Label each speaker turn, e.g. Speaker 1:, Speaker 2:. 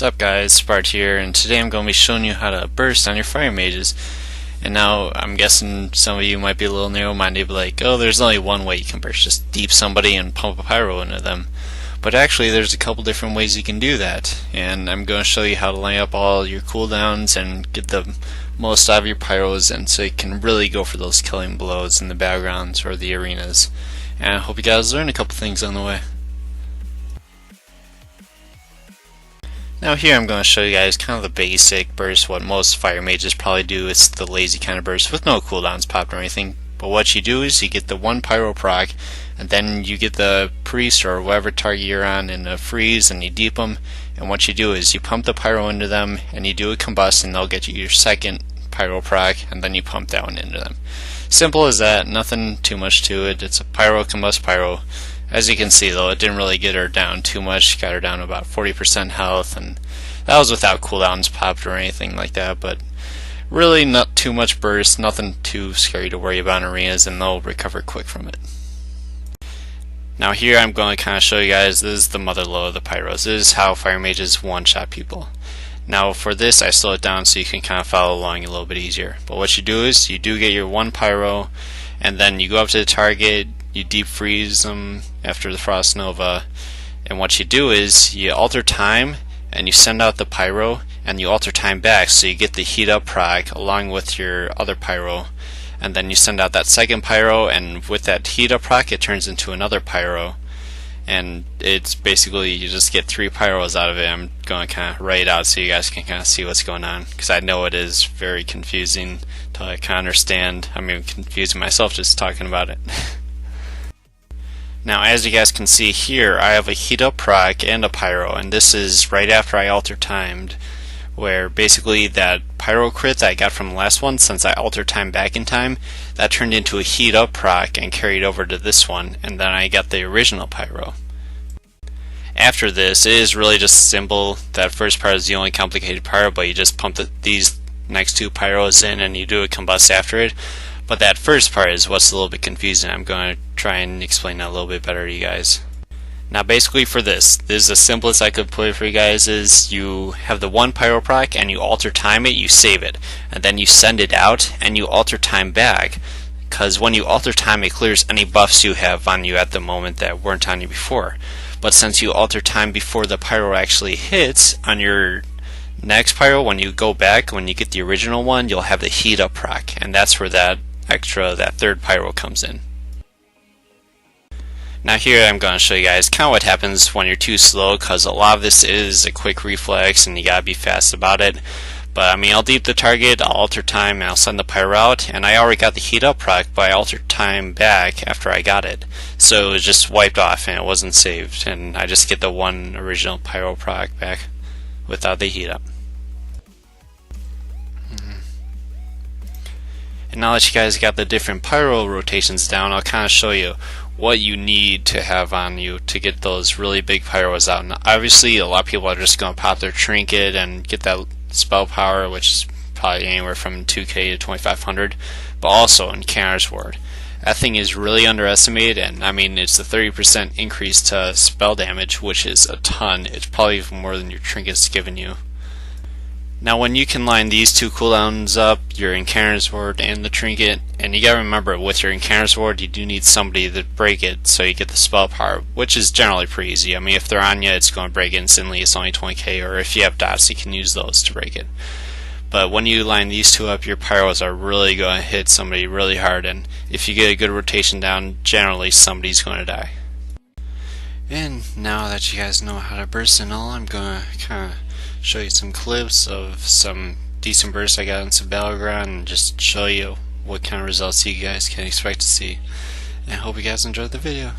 Speaker 1: What's up guys, Spart here, and today I'm going to be showing you how to burst on your fire mages. And now I'm guessing some of you might be a little narrow-minded, like, oh, there's only one way you can burst, just deep somebody and pump a pyro into them. But actually there's a couple different ways you can do that, and I'm going to show you how to line up all your cooldowns and get the most out of your pyros, and so you can really go for those killing blows in the battlegrounds or the arenas. And I hope you guys learn a couple things on the way. Now here I'm going to show you guys kind of the basic burst, what most fire mages probably do. It's the lazy kind of burst with no cooldowns popped or anything. But what you do is you get the one pyro proc, and then you get the priest or whatever target you're on in a freeze, and you deep them. And what you do is you pump the pyro into them, and you do a combust, and they'll get you your second pyro proc, and then you pump that one into them. Simple as that, nothing too much to it. It's a pyro combust pyro. As you can see though, it didn't really get her down too much, got her down to about 40% health, and that was without cooldowns popped or anything like that, but really not too much burst, nothing too scary to worry about in arenas, and they'll recover quick from it. Now here I'm going to kind of show you guys, this is the mother load of the pyros. This is how fire mages one-shot people. Now for this I slow it down so you can kind of follow along a little bit easier. But what you do is you do get your one pyro, and then you go up to the target, you deep freeze them after the frost nova, and what you do is you alter time and you send out the pyro and you alter time back, so you get the heat up proc along with your other pyro, and then you send out that second pyro, and with that heat up proc it turns into another pyro, and it's basically you just get 3 pyros out of it. I'm going to kind of write it out so you guys can kind of see what's going on, because I know it is very confusing to kind of understand. I'm even confusing myself just talking about it. Now as you guys can see here, I have a heat up proc and a pyro, and this is right after I alter timed, where basically that pyro crit that I got from the last one, since I altered time back in time, that turned into a heat up proc and carried over to this one, and then I got the original pyro. After this, it is really just simple. That first part is the only complicated part, but you just pump these next 2 pyros in and you do a combust after it. But that first part is what's a little bit confusing. I'm going to try and explain that a little bit better to you guys. Now basically for this is the simplest I could put it for you guys. Is you have the one pyro proc and you alter time it, you save it, and then you send it out and you alter time back, because when you alter time it clears any buffs you have on you at the moment that weren't on you before. But since you alter time before the pyro actually hits, on your next pyro, when you go back, when you get the original one, you'll have the heat up proc, and that's where that third pyro comes in. Now here I'm going to show you guys kind of what happens when you're too slow, because a lot of this is a quick reflex and you gotta be fast about it. But I mean, I'll deep the target, I'll alter time, and I'll send the pyro out, and I already got the heat up proc, but I altered time back after I got it, so it was just wiped off and it wasn't saved, and I just get the one original pyro proc back without the heat up. And now that you guys got the different pyro rotations down, I'll kind of show you what you need to have on you to get those really big pyros out. And obviously a lot of people are just going to pop their trinket and get that spell power, which is probably anywhere from 2k to 2500, but also in Counter's Ward. That thing is really underestimated, and I mean it's a 30% increase to spell damage, which is a ton. It's probably even more than your trinket's giving you. Now when you can line these 2 cooldowns up, your Encounter's Ward and the trinket, and you gotta remember with your Encounter's Ward you do need somebody to break it so you get the spell power, which is generally pretty easy. I mean if they're on you it's going to break instantly, it's only 20k, or if you have dots you can use those to break it. But when you line these 2 up, your pyros are really going to hit somebody really hard, and if you get a good rotation down, generally somebody's going to die. And now that you guys know how to burst and all, I'm going to kind of show you some clips of some decent bursts I got in some battleground, and just show you what kind of results you guys can expect to see. And I hope you guys enjoyed the video.